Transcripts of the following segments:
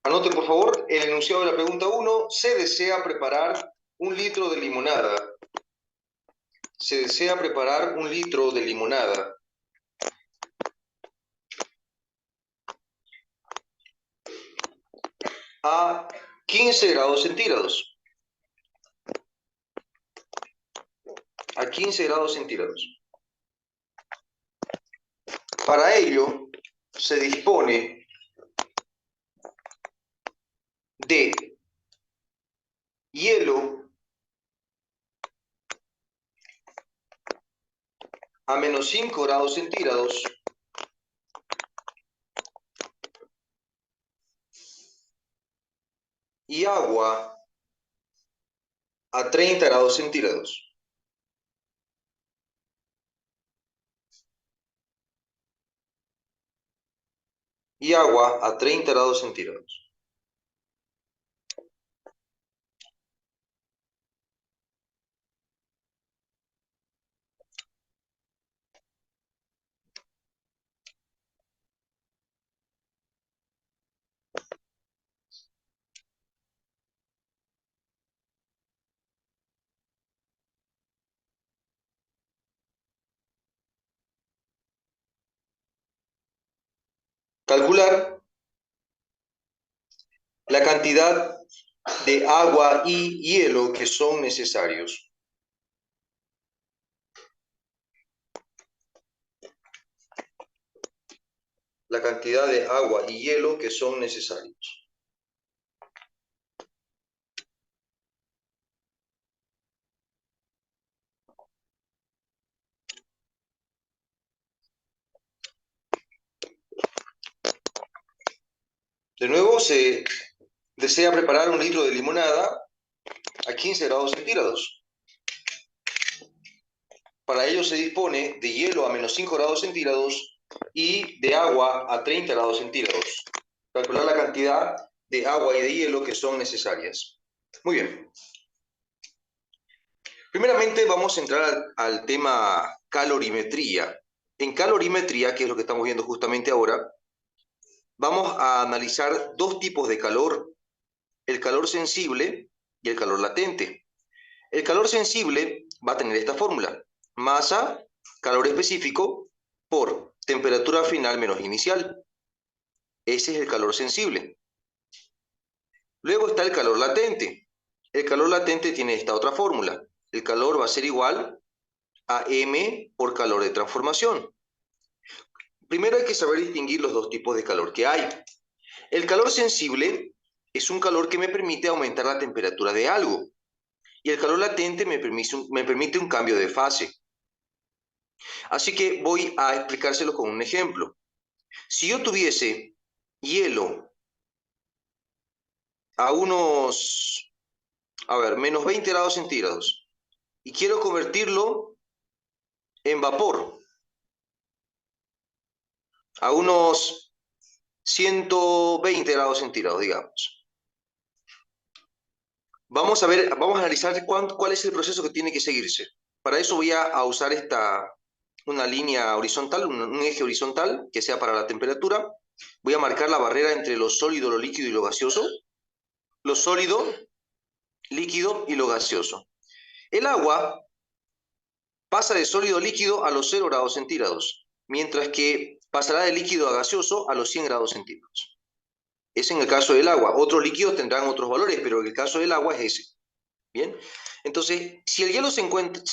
Anote, por favor, el enunciado de la pregunta 1. Se desea preparar un litro de limonada. Se desea preparar un litro de limonada a 15 grados centígrados. A 15 grados centígrados. Para ello, se dispone de hielo a menos 5 grados centígrados y agua a 30 grados centígrados. Y agua a 30 grados centígrados. Calcular la cantidad de agua y hielo que son necesarios. La cantidad de agua y hielo que son necesarios. De nuevo, se desea preparar un litro de limonada a 15 grados centígrados. Para ello se dispone de hielo a menos 5 grados centígrados y de agua a 30 grados centígrados. Calcular la cantidad de agua y de hielo que son necesarias. Muy bien. Primeramente vamos a entrar al tema calorimetría. En calorimetría, que es lo que estamos viendo justamente ahora, vamos a analizar dos tipos de calor, el calor sensible y el calor latente. El calor sensible va a tener esta fórmula: masa, calor específico, por temperatura final menos inicial. Ese es el calor sensible. Luego está el calor latente. El calor latente tiene esta otra fórmula. El calor va a ser igual a M por calor de transformación. Primero hay que saber distinguir los dos tipos de calor que hay. El calor sensible es un calor que me permite aumentar la temperatura de algo. Y el calor latente me permite un cambio de fase. Así que voy a explicárselo con un ejemplo. Si yo tuviese hielo a unos, menos 20 grados centígrados y quiero convertirlo en vapor a unos 120 grados centígrados, digamos. Vamos a analizar cuál es el proceso que tiene que seguirse. Para eso voy a usar una línea horizontal, un eje horizontal que sea para la temperatura. Voy a marcar la barrera entre lo sólido, lo líquido y lo gaseoso. Lo sólido, líquido y lo gaseoso. El agua pasa de sólido a líquido a los 0 grados centígrados, mientras que pasará de líquido a gaseoso a los 100 grados centígrados. Es en el caso del agua. Otros líquidos tendrán otros valores, pero en el caso del agua es ese. ¿Bien? Entonces, si el hielo se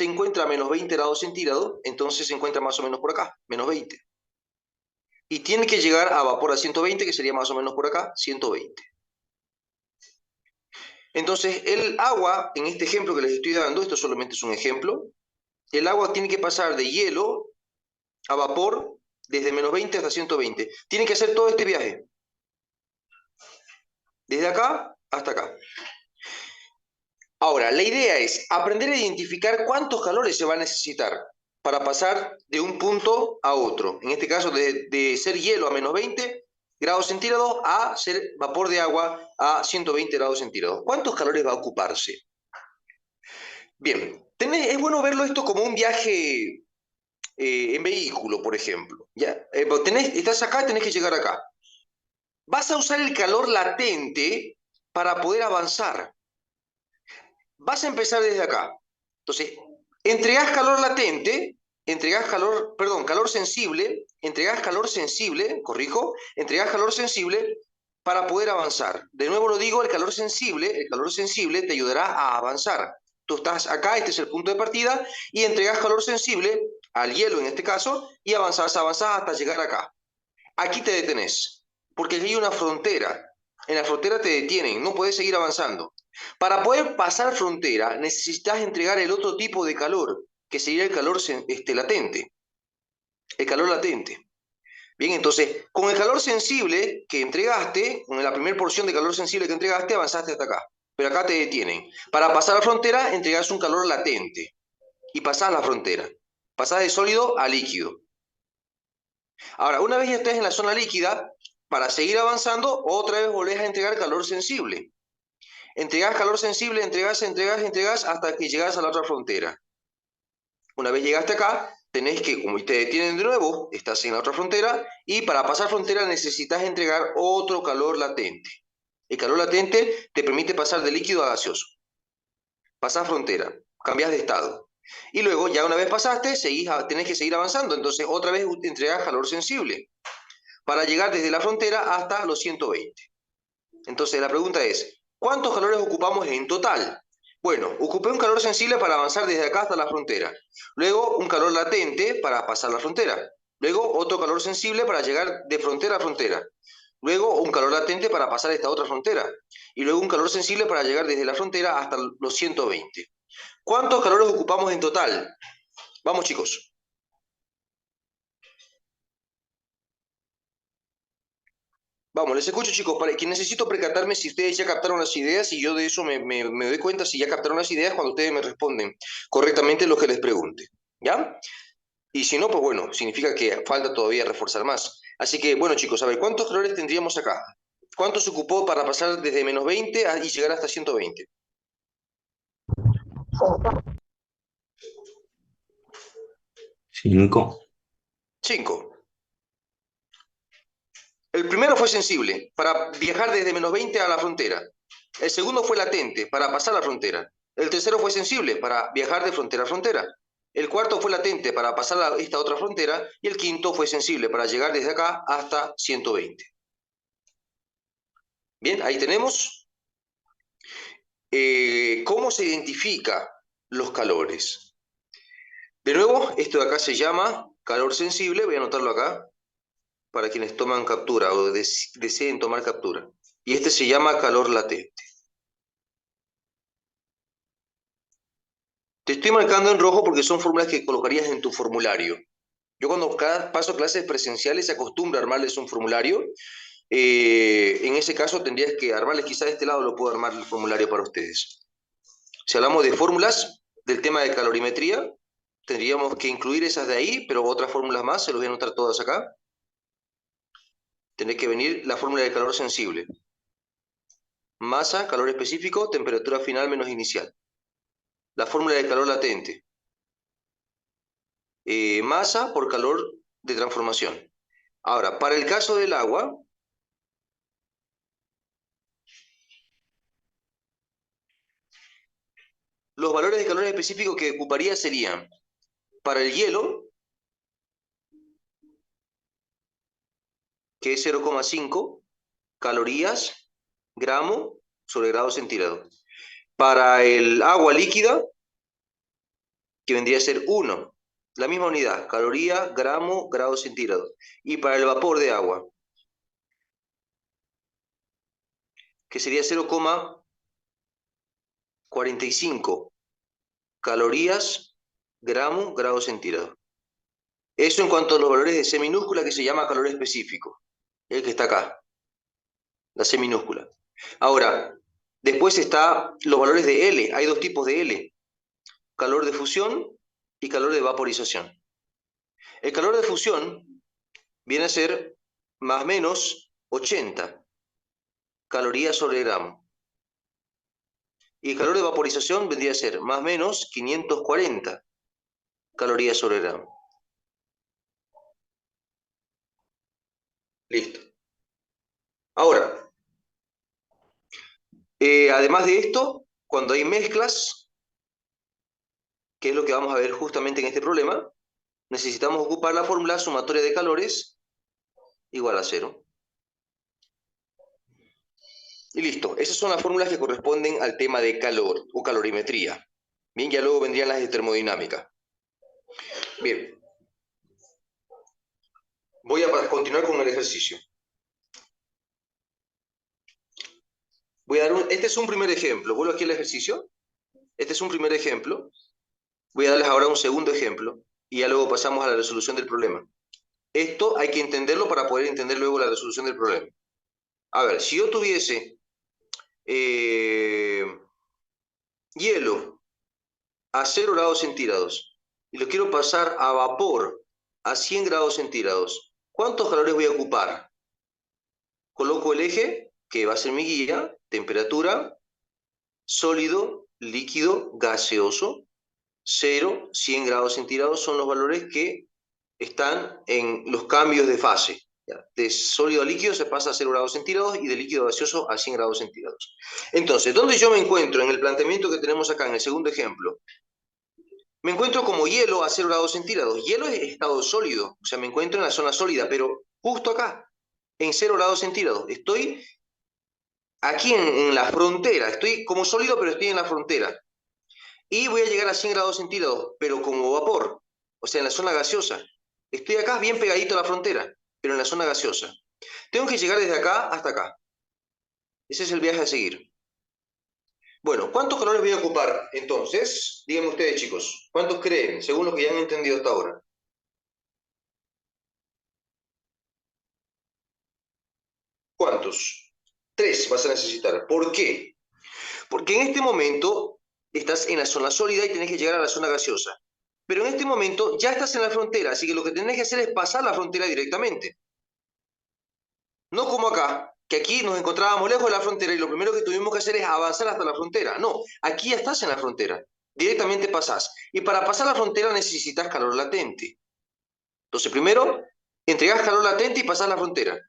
encuentra a menos 20 grados centígrados, entonces se encuentra más o menos por acá, menos 20. Y tiene que llegar a vapor a 120, que sería más o menos por acá, 120. Entonces, el agua, en este ejemplo que les estoy dando, esto solamente es un ejemplo, el agua tiene que pasar de hielo a vapor desde menos 20 hasta 120. Tiene que hacer todo este viaje. Desde acá hasta acá. Ahora, la idea es aprender a identificar cuántos calores se va a necesitar para pasar de un punto a otro. En este caso, de ser hielo a menos 20 grados centígrados a ser vapor de agua a 120 grados centígrados. ¿Cuántos calores va a ocuparse? Bien, es bueno verlo esto como un viaje en vehículo, por ejemplo. ¿Ya? Estás acá, tenés que llegar acá. vas a usar el calor latente para poder avanzar. Vas a empezar desde acá. Entonces, entregás calor latente, entregás calor sensible, corrijo, entregás calor sensible para poder avanzar. De nuevo lo digo, el calor sensible te ayudará a avanzar. Tú estás acá, este es el punto de partida, y entregás calor sensible al hielo en este caso, y avanzás hasta llegar acá. Aquí te detenés, porque aquí hay una frontera. En la frontera te detienen, no puedes seguir avanzando. Para poder pasar frontera necesitas entregar el otro tipo de calor, que sería el calor latente. El calor latente. Bien, entonces, con el calor sensible que entregaste, con la primera porción de calor sensible que entregaste, avanzaste hasta acá. Pero acá te detienen. Para pasar la frontera, entregas un calor latente y pasás la frontera. Pasás de sólido a líquido. Ahora, una vez ya estés en la zona líquida, para seguir avanzando, otra vez volvés a entregar calor sensible. Entregás calor sensible, entregás hasta que llegás a la otra frontera. Una vez llegaste acá, tenés que, como te detienen de nuevo, estás en la otra frontera y para pasar frontera necesitas entregar otro calor latente. El calor latente te permite pasar de líquido a gaseoso. Pasás frontera, cambiás de estado. Y luego, ya una vez pasaste, tenés que seguir avanzando. Entonces, otra vez entregás calor sensible para llegar desde la frontera hasta los 120. Entonces la pregunta es, ¿cuántos calores ocupamos en total? Bueno, ocupé un calor sensible para avanzar desde acá hasta la frontera. Luego un calor latente para pasar la frontera. Luego otro calor sensible para llegar de frontera a frontera. Luego un calor latente para pasar esta otra frontera. Y luego un calor sensible para llegar desde la frontera hasta los 120. ¿Cuántos calores ocupamos en total? Vamos, chicos. Vamos, les escucho, chicos, para que necesito percatarme si ustedes ya captaron las ideas y yo de eso me doy cuenta si ya captaron las ideas cuando ustedes me responden correctamente lo que les pregunte. ¿Ya? Y si no, pues bueno, significa que falta todavía reforzar más. Así que, bueno, chicos, a ver, ¿cuántos calores tendríamos acá? ¿Cuánto se ocupó para pasar desde -20 y llegar hasta 120? 5. 5. El primero fue sensible, para viajar desde -20 a la frontera. El segundo fue latente, para pasar la frontera. El tercero fue sensible, para viajar de frontera a frontera. El cuarto fue latente, para pasar esta otra frontera. Y el quinto fue sensible, para llegar desde acá hasta 120. Bien, ahí tenemos cómo se identifica los calores. De nuevo, esto de acá se llama calor sensible. Voy a anotarlo acá para quienes toman captura o deseen tomar captura. Y este se llama calor latente. Te estoy marcando en rojo porque son fórmulas que colocarías en tu formulario. Yo cuando paso clases presenciales se acostumbra a armarles un formulario. En ese caso tendrías que armarles, quizá de este lado lo puedo armar el formulario para ustedes. Si hablamos de fórmulas del tema de calorimetría, tendríamos que incluir esas de ahí, pero otras fórmulas más, se los voy a anotar todas acá. Tendría que venir la fórmula del calor sensible. Masa, calor específico, temperatura final menos inicial. La fórmula del calor latente. Masa por calor de transformación. Ahora, para el caso del agua, los valores de calor específico que ocuparía serían, para el hielo, que es 0,5 calorías, gramo sobre grado centígrado. Para el agua líquida, que vendría a ser 1, la misma unidad, caloría, gramo, grado centígrado. Y para el vapor de agua, que sería 0,45 calorías, gramo, grado centígrado. Eso en cuanto a los valores de C minúscula que se llama calor específico, el que está acá, la C minúscula. Ahora, después está los valores de L, hay dos tipos de L, calor de fusión y calor de vaporización. El calor de fusión viene a ser más o menos 80 calorías sobre gramo. Y el calor de vaporización vendría a ser más o menos 540 calorías sobre gramo. Listo. Ahora, además de esto, cuando hay mezclas, que es lo que vamos a ver justamente en este problema, necesitamos ocupar la fórmula sumatoria de calores igual a cero. Y listo, esas son las fórmulas que corresponden al tema de calor o calorimetría. Bien, ya luego vendrían las de termodinámica. Bien, voy a continuar con el ejercicio. Este es un primer ejemplo. Vuelvo aquí al ejercicio. Este es un primer ejemplo. Voy a darles ahora un segundo ejemplo y ya luego pasamos a la resolución del problema. Esto hay que entenderlo para poder entender luego la resolución del problema. A ver, si yo tuviese eh, hielo a 0 grados centígrados y lo quiero pasar a vapor a 100 grados centígrados, ¿cuántos calores voy a ocupar? Coloco el eje, que va a ser mi guía, temperatura, sólido, líquido, gaseoso, 0, 100 grados centígrados son los valores que están en los cambios de fase. De sólido a líquido se pasa a 0 grados centígrados y de líquido a gaseoso a 100 grados centígrados. Entonces, ¿dónde yo me encuentro en el planteamiento que tenemos acá en el segundo ejemplo? Me encuentro como hielo a 0 grados centígrados. Hielo es estado sólido, o sea, me encuentro en la zona sólida, pero justo acá, en 0 grados centígrados. Estoy aquí en la frontera, estoy como sólido, pero estoy en la frontera. Y voy a llegar a 100 grados centígrados, pero como vapor, o sea, en la zona gaseosa. Estoy acá bien pegadito a la frontera, pero en la zona gaseosa. Tengo que llegar desde acá hasta acá. Ese es el viaje a seguir. Bueno, ¿cuántos calores voy a ocupar entonces? Díganme ustedes, chicos. ¿Cuántos creen, según lo que ya han entendido hasta ahora? ¿Cuántos? 3 vas a necesitar. ¿Por qué? Porque en este momento estás en la zona sólida y tenés que llegar a la zona gaseosa. Pero en este momento ya estás en la frontera, así que lo que tenés que hacer es pasar la frontera directamente. No como acá, que aquí nos encontrábamos lejos de la frontera y lo primero que tuvimos que hacer es avanzar hasta la frontera. No, aquí ya estás en la frontera, directamente pasás. Y para pasar la frontera necesitas calor latente. Entonces, primero, entregás calor latente y pasás la frontera.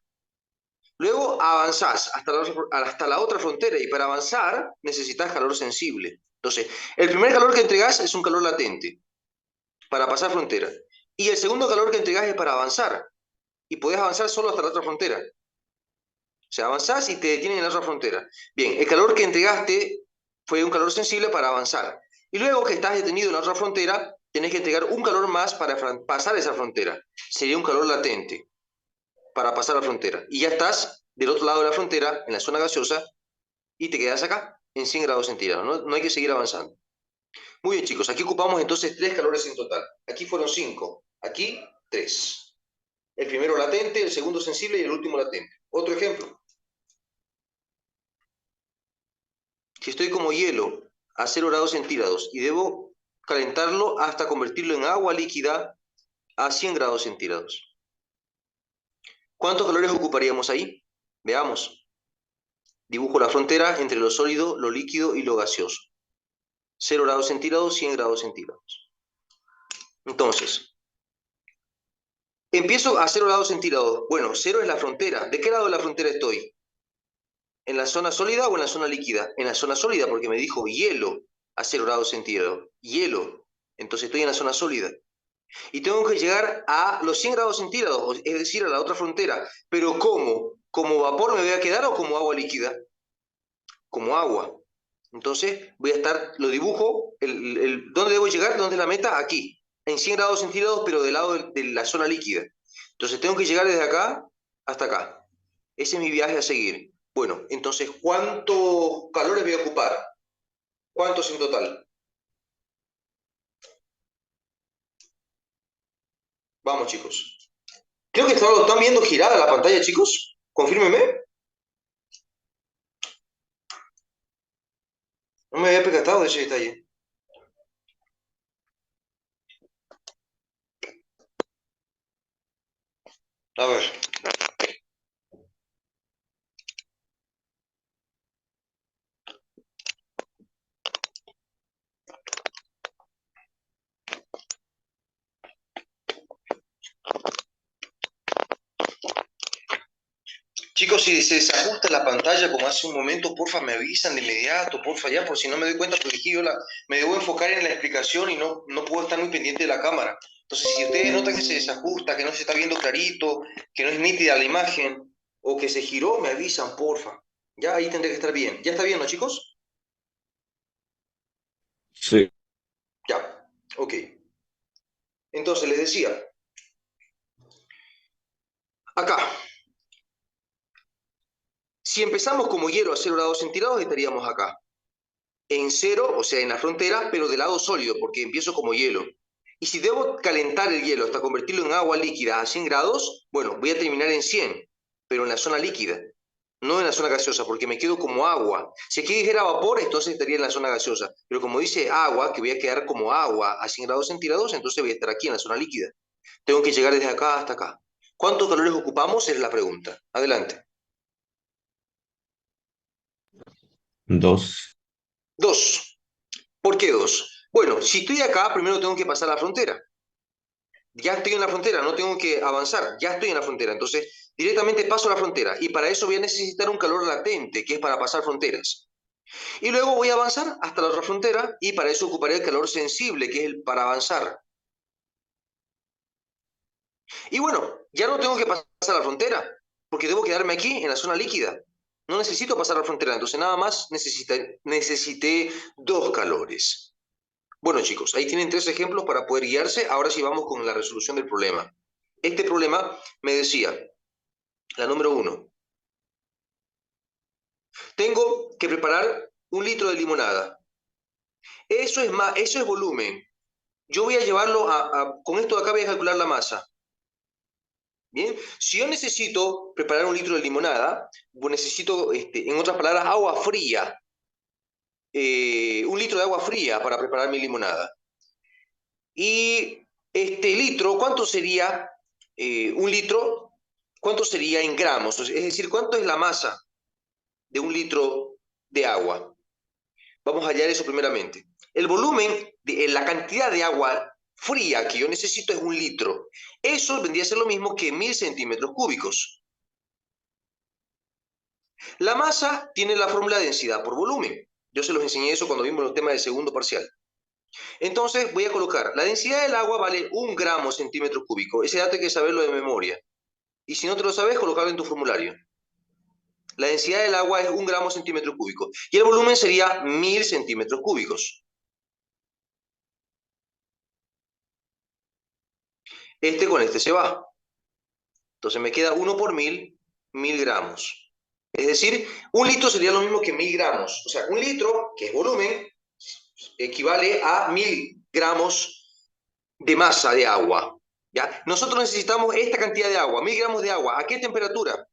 Luego avanzás hasta la otra frontera y para avanzar necesitas calor sensible. Entonces, el primer calor que entregás es un calor latente para pasar frontera. Y el segundo calor que entregás es para avanzar. Y podés avanzar solo hasta la otra frontera. O sea, avanzás y te detienen en la otra frontera. Bien, el calor que entregaste fue un calor sensible para avanzar. Y luego que estás detenido en la otra frontera, tenés que entregar un calor más para pasar esa frontera. Sería un calor latente para pasar la frontera. Y ya estás del otro lado de la frontera, en la zona gaseosa, y te quedas acá, en 100 grados centígrados. No hay que seguir avanzando. Muy bien, chicos, aquí ocupamos entonces 3 calores en total. Aquí fueron 5, aquí 3. El primero latente, el segundo sensible y el último latente. Otro ejemplo. Si estoy como hielo a 0 grados centígrados y debo calentarlo hasta convertirlo en agua líquida a 100 grados centígrados. ¿Cuántos calores ocuparíamos ahí? Veamos. Dibujo la frontera entre lo sólido, lo líquido y lo gaseoso. 0 grados centígrados, 100 grados centígrados. Entonces, empiezo a 0 grados centígrados. Bueno, 0 es la frontera. ¿De qué lado de la frontera estoy? ¿En la zona sólida o en la zona líquida? En la zona sólida porque me dijo hielo a 0 grados centígrados. Hielo. Entonces estoy en la zona sólida. Y tengo que llegar a los 100 grados centígrados, es decir, a la otra frontera. ¿Pero cómo? ¿Como vapor me voy a quedar o como agua líquida? Como agua. Entonces voy a estar, lo dibujo, ¿dónde debo llegar? ¿Dónde es la meta? Aquí, en 100 grados centígrados, pero del lado de la zona líquida. Entonces tengo que llegar desde acá hasta acá. Ese es mi viaje a seguir. Bueno, entonces, ¿cuántos calores voy a ocupar? ¿Cuántos en total? Vamos, chicos. Creo que están viendo girada la pantalla, chicos. Confírmeme. No me había percatado de ese detalle. A ver. Chicos, chicos, si se desajusta la pantalla como hace un momento, porfa, me avisan de inmediato, porfa, ya, por si no me doy cuenta, porque aquí me debo enfocar en la explicación y no puedo estar muy pendiente de la cámara. Entonces, si ustedes notan que se desajusta, que no se está viendo clarito, que no es nítida la imagen, o que se giró, me avisan, porfa. Ya ahí tendré que estar bien. ¿Ya está bien, no, chicos? Sí. Ya, ok. Entonces, les decía, acá, si empezamos como hielo a 0 °C, estaríamos acá. En cero, o sea, en la frontera, pero de lado sólido, porque empiezo como hielo. Y si debo calentar el hielo hasta convertirlo en agua líquida a 100 grados, bueno, voy a terminar en 100, pero en la zona líquida, no en la zona gaseosa, porque me quedo como agua. Si aquí dijera vapor, entonces estaría en la zona gaseosa. Pero como dice agua, que voy a quedar como agua a 100 grados centígrados, entonces voy a estar aquí en la zona líquida. Tengo que llegar desde acá hasta acá. ¿Cuántos calores ocupamos? Es la pregunta. Adelante. 2. Dos. ¿Por qué dos? Bueno, si estoy acá, primero tengo que pasar la frontera. Ya estoy en la frontera, no tengo que avanzar, ya estoy en la frontera. Entonces, directamente paso la frontera y para eso voy a necesitar un calor latente, que es para pasar fronteras. Y luego voy a avanzar hasta la otra frontera y para eso ocuparé el calor sensible, que es el para avanzar. Y bueno, ya no tengo que pasar la frontera, porque debo quedarme aquí en la zona líquida. No necesito pasar la frontera, entonces nada más necesité dos calores. Bueno, chicos, ahí tienen tres ejemplos para poder guiarse. Ahora sí vamos con la resolución del problema. Este problema me decía, la número uno, tengo que preparar 1 litro de limonada. Eso es volumen. Yo voy a llevarlo con esto de acá voy a calcular la masa. Bien, si yo necesito preparar 1 litro de limonada, pues necesito, en otras palabras, agua fría. 1 litro de agua fría para preparar mi limonada. Y este litro, ¿cuánto sería 1 litro? ¿Cuánto sería en gramos? Es decir, ¿cuánto es la masa de 1 litro de agua? Vamos a hallar eso primeramente. El volumen, la cantidad de agua fría que yo necesito es 1 litro. Eso vendría a ser lo mismo que 1000 centímetros cúbicos. La masa tiene la fórmula de densidad por volumen. Yo se los enseñé eso cuando vimos los temas del segundo parcial. Entonces voy a colocar, la densidad del agua vale 1 gramo centímetro cúbico. Ese dato hay que saberlo de memoria. Y si no te lo sabes, colocarlo en tu formulario. La densidad del agua es 1 gramo centímetro cúbico. Y el volumen sería 1000 centímetros cúbicos. Este con este se va. Entonces me queda 1 por 1000 gramos. Es decir, 1 litro sería lo mismo que 1000 gramos. O sea, 1 litro, que es volumen, equivale a 1000 gramos de masa de agua. ¿Ya? Nosotros necesitamos esta cantidad de agua, 1000 gramos de agua. ¿A qué temperatura?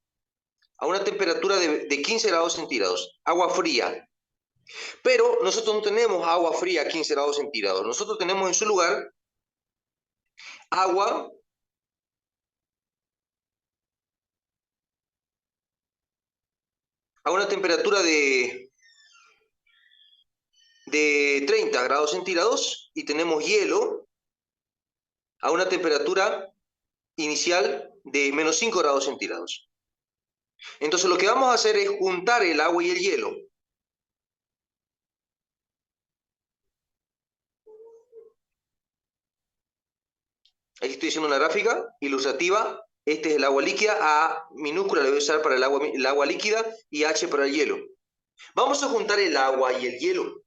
A una temperatura de 15 grados centígrados, agua fría. Pero nosotros no tenemos agua fría a 15 grados centígrados. Nosotros tenemos en su lugar agua a una temperatura de 30 grados centígrados y tenemos hielo a una temperatura inicial de -5 grados centígrados. Entonces lo que vamos a hacer es juntar el agua y el hielo. Aquí estoy haciendo una gráfica ilustrativa. Este es el agua líquida, A minúscula la voy a usar para el agua líquida y H para el hielo. Vamos a juntar el agua y el hielo.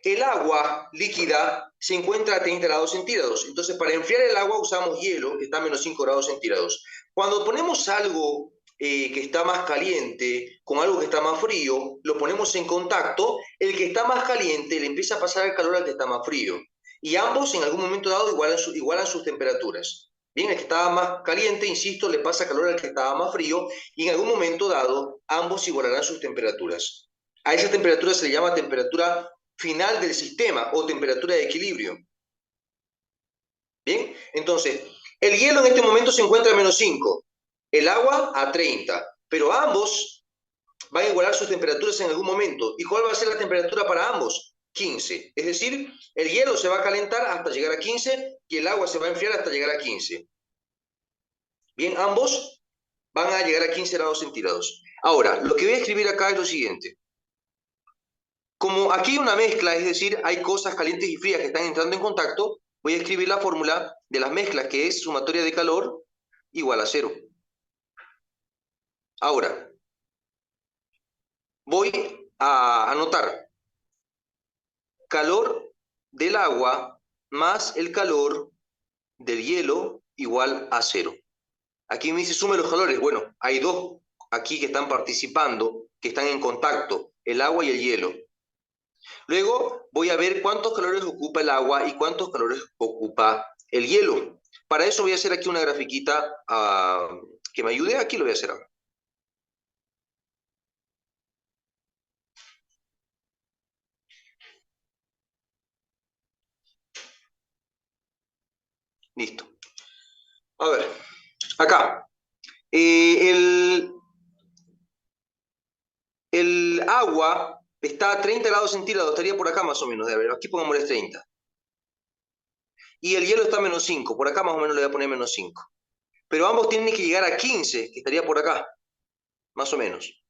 El agua líquida se encuentra a 30 grados centígrados. Entonces, para enfriar el agua usamos hielo, que está a -5 grados centígrados. Cuando ponemos algo que está más caliente con algo que está más frío, lo ponemos en contacto, el que está más caliente le empieza a pasar el calor al que está más frío. Y ambos en algún momento dado igualan sus temperaturas. Bien, el que estaba más caliente, insisto, le pasa calor al que estaba más frío y en algún momento dado ambos igualarán sus temperaturas. A esa temperatura se le llama temperatura final del sistema o temperatura de equilibrio. Bien, entonces, el hielo en este momento se encuentra a -5, el agua a 30, pero ambos van a igualar sus temperaturas en algún momento. ¿Y cuál va a ser la temperatura para ambos? 15. Es decir, el hielo se va a calentar hasta llegar a 15 y el agua se va a enfriar hasta llegar a 15. Bien, ambos van a llegar a 15 grados centígrados. Ahora, lo que voy a escribir acá es lo siguiente. Como aquí hay una mezcla, es decir, hay cosas calientes y frías que están entrando en contacto, voy a escribir la fórmula de las mezclas, que es sumatoria de calor igual a cero. Ahora, voy a anotar calor del agua más el calor del hielo igual a cero. Aquí me dice sume los calores. Bueno, hay dos aquí que están participando, que están en contacto, el agua y el hielo. Luego voy a ver cuántos calores ocupa el agua y cuántos calores ocupa el hielo. Para eso voy a hacer aquí una grafiquita que me ayude. Aquí lo voy a hacer ahora. Listo. A ver, acá. El agua está a 30 grados centígrados, estaría por acá más o menos. A ver, aquí pongámosle 30. Y el hielo está a menos 5. Por acá más o menos le voy a poner menos 5. Pero ambos tienen que llegar a 15, que estaría por acá, más o menos.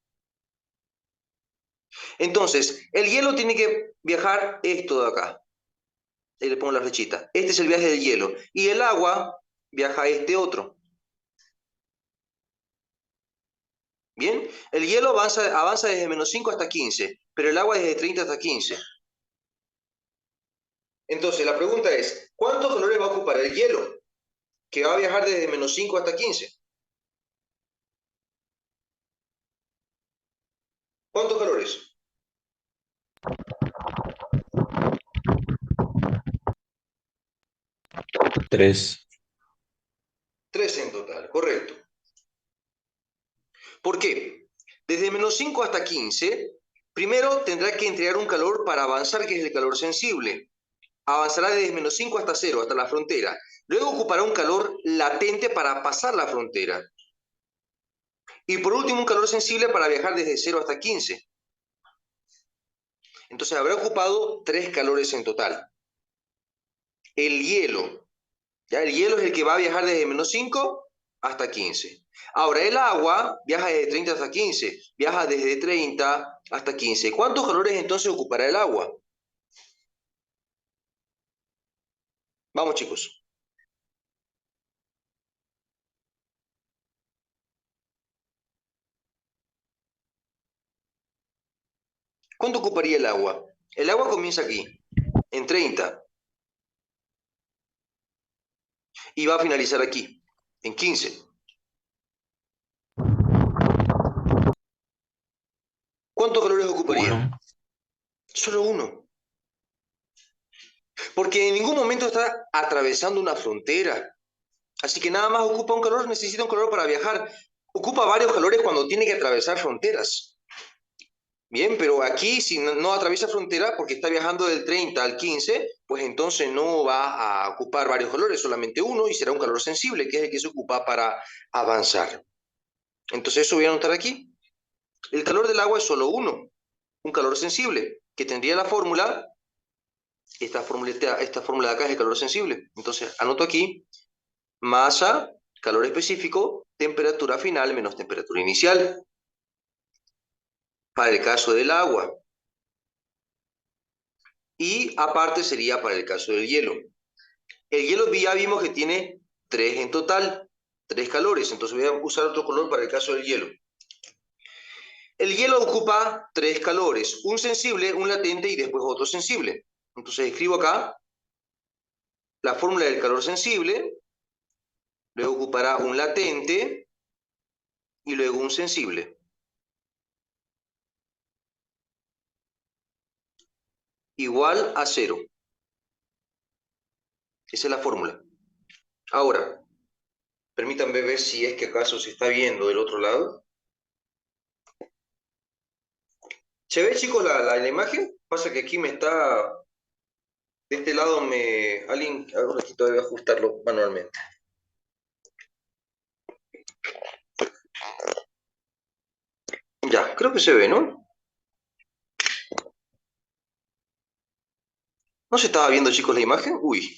Entonces, el hielo tiene que viajar esto de acá. Ahí le pongo la flechita. Este es el viaje del hielo. Y el agua viaja a este otro. ¿Bien? El hielo avanza desde menos 5 hasta 15, pero el agua desde 30 hasta 15. Entonces, la pregunta es, ¿cuántos calores va a ocupar el hielo? Que va a viajar desde menos 5 hasta 15. ¿Cuántos calores? 3. 3 en total, correcto. ¿Por qué? Desde menos 5 hasta 15, primero tendrá que entregar un calor para avanzar, que es el calor sensible. Avanzará desde menos 5 hasta 0, hasta la frontera. Luego ocupará un calor latente para pasar la frontera. Y por último, un calor sensible para viajar desde 0 hasta 15. Entonces habrá ocupado 3 calores en total. El hielo, ¿ya? El hielo es el que va a viajar desde menos 5 hasta 15. Ahora, el agua viaja desde 30 hasta 15, viaja desde 30 hasta 15. ¿Cuántos calores entonces ocupará el agua? Vamos, chicos. ¿Cuánto ocuparía el agua? El agua comienza aquí, en 30, y va a finalizar aquí, en 15. ¿Cuántos calores ocuparía? 1. Solo uno. Porque en ningún momento está atravesando una frontera. Así que nada más ocupa un calor, necesita un calor para viajar. Ocupa varios calores cuando tiene que atravesar fronteras. Bien, pero aquí si no atraviesa frontera porque está viajando del 30 al 15, pues entonces no va a ocupar varios calores, solamente uno y será un calor sensible, que es el que se ocupa para avanzar. Entonces eso voy a anotar aquí. El calor del agua es solo uno, un calor sensible, que tendría la fórmula, esta fórmula de acá es el calor sensible. Entonces anoto aquí, masa, calor específico, temperatura final menos temperatura inicial. Para el caso del agua. Y aparte sería para el caso del hielo. El hielo ya vimos que tiene 3 en total, 3 calores. Entonces voy a usar otro color para el caso del hielo. El hielo ocupa 3 calores, un sensible, un latente y después otro sensible. Entonces escribo acá la fórmula del calor sensible, luego ocupará un latente y luego un sensible. Igual a 0. Esa es la fórmula. Ahora, permítanme ver si es que acaso se está viendo del otro lado. ¿Se ve, chicos, la imagen? Pasa que aquí me está... De este lado me... Alguien... Ahora aquí todavía ajustarlo manualmente. Ya, creo que se ve, ¿no? ¿No se estaba viendo, chicos, la imagen? Uy,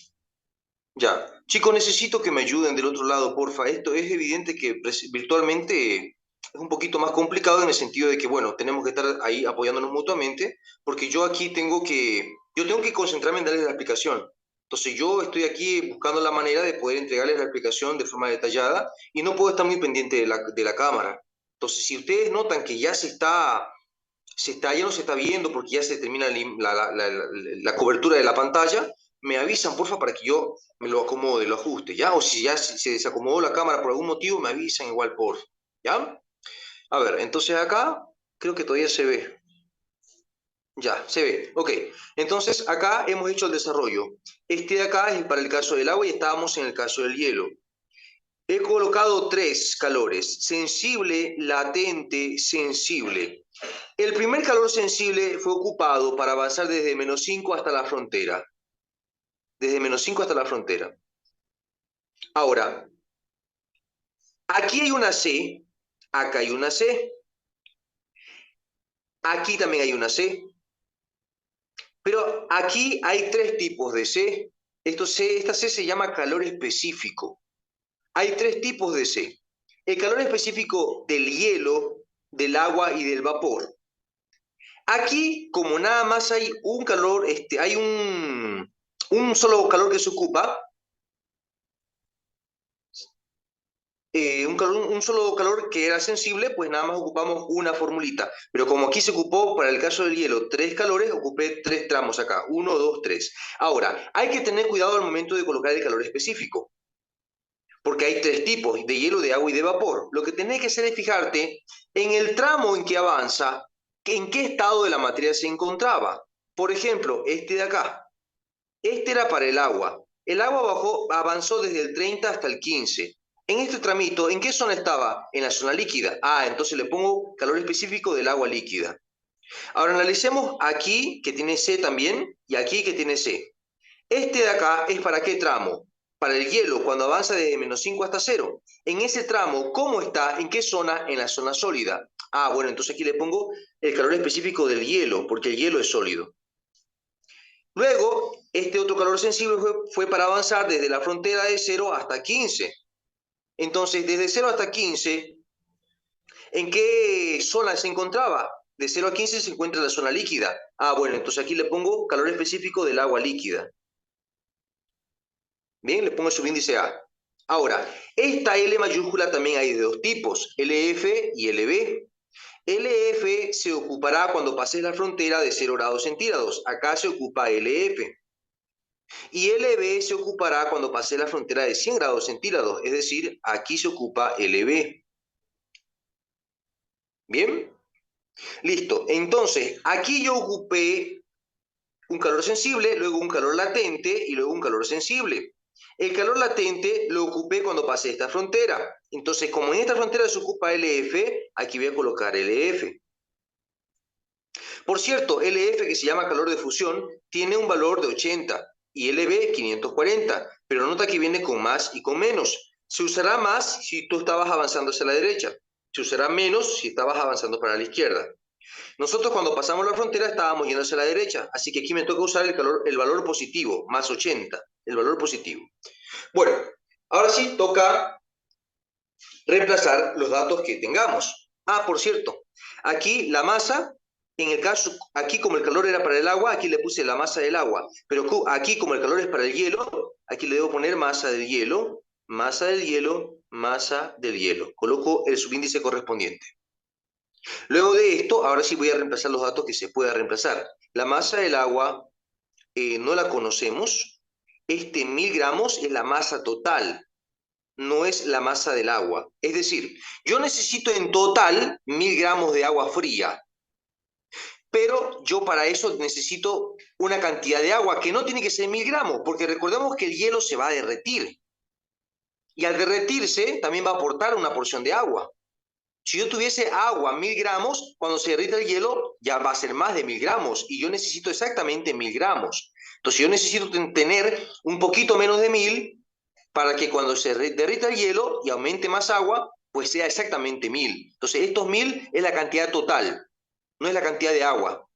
ya. Chicos, necesito que me ayuden del otro lado, porfa. Esto es evidente que virtualmente es un poquito más complicado en el sentido de que, bueno, tenemos que estar ahí apoyándonos mutuamente, porque yo tengo que concentrarme en darles la explicación. Entonces yo estoy aquí buscando la manera de poder entregarles la explicación de forma detallada y no puedo estar muy pendiente de la cámara. Entonces, si ustedes notan que ya ya no se está viendo porque ya se termina la cobertura de la pantalla, me avisan, porfa, para que yo me lo acomode, lo ajuste, ¿ya? O si ya se desacomodó la cámara por algún motivo, me avisan igual, porfa, ¿ya? A ver, entonces acá creo que todavía se ve. Ya, se ve. Ok, entonces acá hemos hecho el desarrollo. Este de acá es para el caso del agua y estábamos en el caso del hielo. He colocado tres calores: sensible, latente, sensible. El primer calor sensible fue ocupado para avanzar desde -5 hasta la frontera. Desde -5 hasta la frontera. Ahora, aquí hay una C, acá hay una C, aquí también hay una C, pero aquí hay tres tipos de C. Esta C se llama calor específico. Hay tres tipos de C. El calor específico del hielo, del agua y del vapor. Aquí, como nada más hay un calor, hay un solo calor que se ocupa, un solo calor que era sensible, pues nada más ocupamos una formulita. Pero como aquí se ocupó para el caso del hielo tres calores, ocupé tres tramos acá. Uno, dos, tres. Ahora, hay que tener cuidado al momento de colocar el calor específico, porque hay tres tipos, de hielo, de agua y de vapor. Lo que tenés que hacer es fijarte en el tramo en que avanza, en qué estado de la materia se encontraba. Por ejemplo, este de acá. Este era para el agua. El agua avanzó desde el 30 hasta el 15. En este tramito, ¿en qué zona estaba? En la zona líquida. Ah, entonces le pongo calor específico del agua líquida. Ahora analicemos aquí, que tiene C también, y aquí que tiene C. Este de acá es para qué tramo? Para el hielo, cuando avanza desde -5 hasta 0. En ese tramo, ¿cómo está? ¿En qué zona? En la zona sólida. Ah, bueno, entonces aquí le pongo el calor específico del hielo, porque el hielo es sólido. Luego, este otro calor sensible fue para avanzar desde la frontera de 0 hasta 15. Entonces, desde 0 hasta 15, ¿en qué zona se encontraba? De 0 a 15 se encuentra la zona líquida. Ah, bueno, entonces aquí le pongo calor específico del agua líquida. Bien, le pongo el subíndice A. Ahora, esta L mayúscula también hay de dos tipos, LF y LB. LF se ocupará cuando pases la frontera de 0 grados centígrados. Acá se ocupa LF. Y LB se ocupará cuando pase la frontera de 100 grados centígrados, es decir, aquí se ocupa LB. ¿Bien? Listo. Entonces, aquí yo ocupé un calor sensible, luego un calor latente y luego un calor sensible. El calor latente lo ocupé cuando pasé esta frontera. Entonces, como en esta frontera se ocupa LF, aquí voy a colocar LF. Por cierto, LF, que se llama calor de fusión, tiene un valor de 80 y LB 540, pero nota que viene con más y con menos. Se usará más si tú estabas avanzando hacia la derecha, se usará menos si estabas avanzando para la izquierda. Nosotros cuando pasamos la frontera estábamos yendo hacia la derecha, así que aquí me toca usar el valor positivo, más 80, el valor positivo. Bueno, ahora sí toca reemplazar los datos que tengamos. Ah, por cierto, aquí la masa, en el caso, aquí como el calor era para el agua, aquí le puse la masa del agua, pero aquí como el calor es para el hielo, aquí le debo poner masa del hielo, masa del hielo, masa del hielo. Coloco el subíndice correspondiente. Luego de esto, ahora sí voy a reemplazar los datos que se pueda reemplazar. La masa del agua no la conocemos. 1000 gramos es la masa total, no es la masa del agua. Es decir, yo necesito en total 1000 gramos de agua fría, pero yo para eso necesito una cantidad de agua que no tiene que ser 1000 gramos, porque recordemos que el hielo se va a derretir. Y al derretirse también va a aportar una porción de agua. Si yo tuviese agua 1000 gramos, cuando se derrita el hielo ya va a ser más de 1000 gramos y yo necesito exactamente 1000 gramos. Entonces yo necesito tener un poquito menos de 1000 para que cuando se derrita el hielo y aumente más agua, pues sea exactamente 1000. Entonces estos 1000 es la cantidad total, no es la cantidad de agua,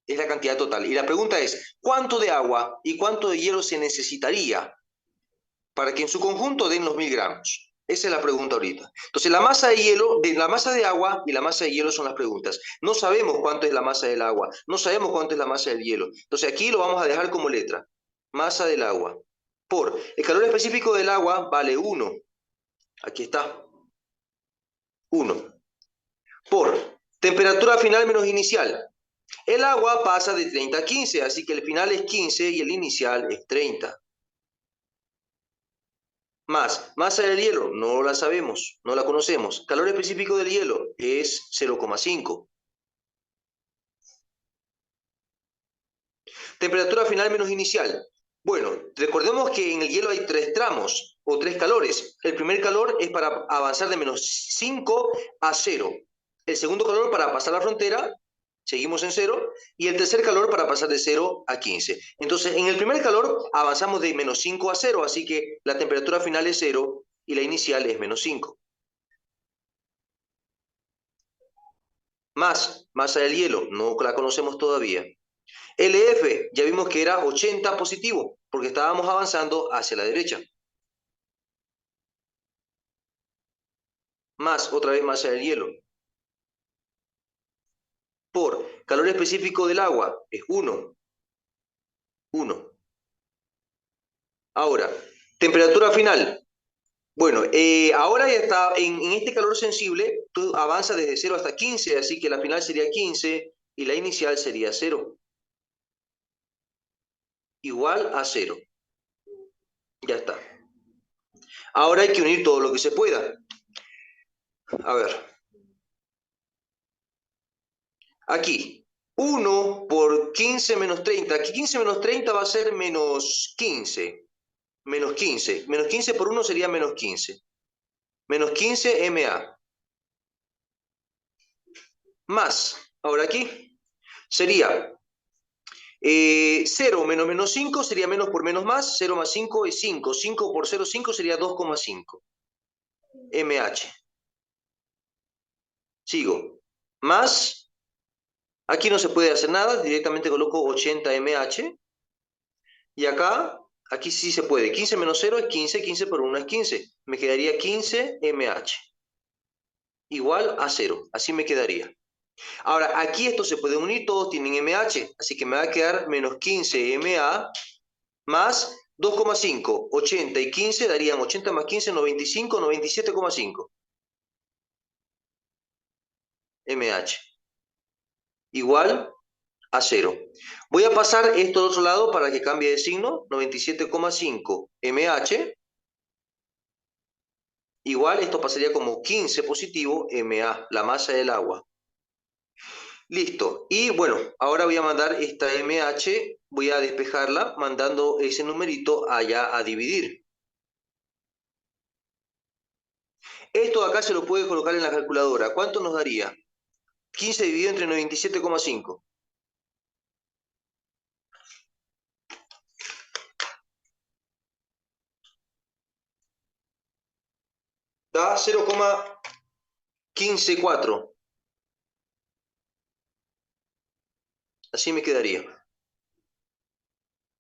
es la cantidad total. Y la pregunta es, ¿cuánto de agua y cuánto de hielo se necesitaría? para que en su conjunto den los 1000 gramos. Esa es la pregunta ahorita. Entonces, la masa de hielo, la masa de agua y la masa de hielo son las preguntas. No sabemos cuánto es la masa del agua, no sabemos cuánto es la masa del hielo. Entonces, aquí lo vamos a dejar como letra. Masa del agua. Por el calor específico del agua vale 1. Aquí está. 1. Por temperatura final menos inicial. El agua pasa de 30 a 15, así que el final es 15 y el inicial es 30. Más, masa del hielo, no la sabemos, no la conocemos. Calor específico del hielo es 0,5. Temperatura final menos inicial. Bueno, recordemos que en el hielo hay 3 tramos o 3 calores. El primer calor es para avanzar de menos 5 a 0. El segundo calor para pasar la frontera, seguimos en 0. Y el tercer calor para pasar de 0 a 15. Entonces, en el primer calor avanzamos de menos 5 a 0, así que la temperatura final es 0 y la inicial es menos 5. Más, masa del hielo, no la conocemos todavía. LF, ya vimos que era 80 positivo, porque estábamos avanzando hacia la derecha. Más, otra vez masa del hielo. Por calor específico del agua, es 1. 1. Ahora, temperatura final. Bueno, ahora ya está, en este calor sensible, tú avanzas desde 0 hasta 15, así que la final sería 15 y la inicial sería 0. Igual a 0. Ya está. Ahora hay que unir todo lo que se pueda. A ver. Aquí, 1 por 15 menos 30. Aquí 15 menos 30 va a ser menos 15. Menos 15. Menos 15 por 1 sería menos 15. Menos 15 MA. Más. Ahora aquí sería 0 menos menos 5 sería menos por menos más. 0 más 5 es 5. 5 por 0, 5 sería 2,5 MH. Sigo. Más. Aquí no se puede hacer nada. Directamente coloco 80 MH. Y acá, aquí sí se puede. 15 menos 0 es 15, 15 por 1 es 15. Me quedaría 15 MH. Igual a 0. Así me quedaría. Ahora, aquí esto se puede unir, todos tienen MH. Así que me va a quedar menos 15 MA más 2,5. 80 y 15 darían 80 más 15, 95, 97,5 MH. Igual a 0. Voy a pasar esto al otro lado para que cambie de signo. 97,5 MH. Igual esto pasaría como 15 positivo MA, la masa del agua. Listo. Y bueno, ahora voy a mandar esta MH, voy a despejarla mandando ese numerito allá a dividir. Esto de acá se lo puede colocar en la calculadora. ¿Cuánto nos daría? 15 dividido entre 97,5. Da 0,154. Así me quedaría.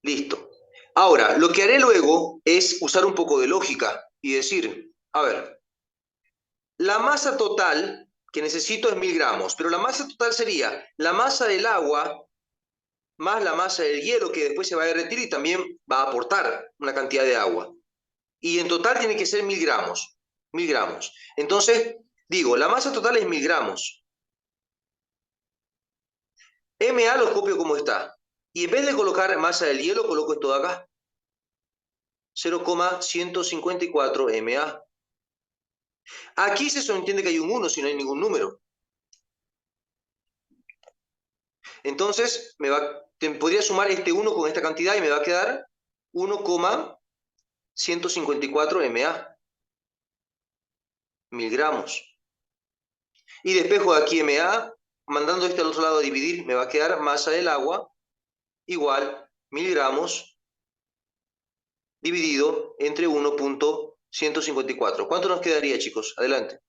Listo. Ahora, lo que haré luego es usar un poco de lógica y decir, a ver, la masa total que necesito es 1000 gramos, pero la masa total sería la masa del agua más la masa del hielo que después se va a derretir y también va a aportar una cantidad de agua. Y en total tiene que ser 1000 gramos. 1000 gramos. Entonces, digo, la masa total es 1000 gramos. MA lo copio como está. Y en vez de colocar masa del hielo, coloco esto de acá. 0,154 MA. Aquí se entiende que hay un 1 si no hay ningún número. Entonces, podría sumar este 1 con esta cantidad y me va a quedar 1,154 MA. 1000 gramos. Y despejo de aquí MA, mandando este al otro lado a dividir, me va a quedar masa del agua igual 1000 gramos dividido entre 1,154. ¿Cuánto nos quedaría, chicos? Adelante.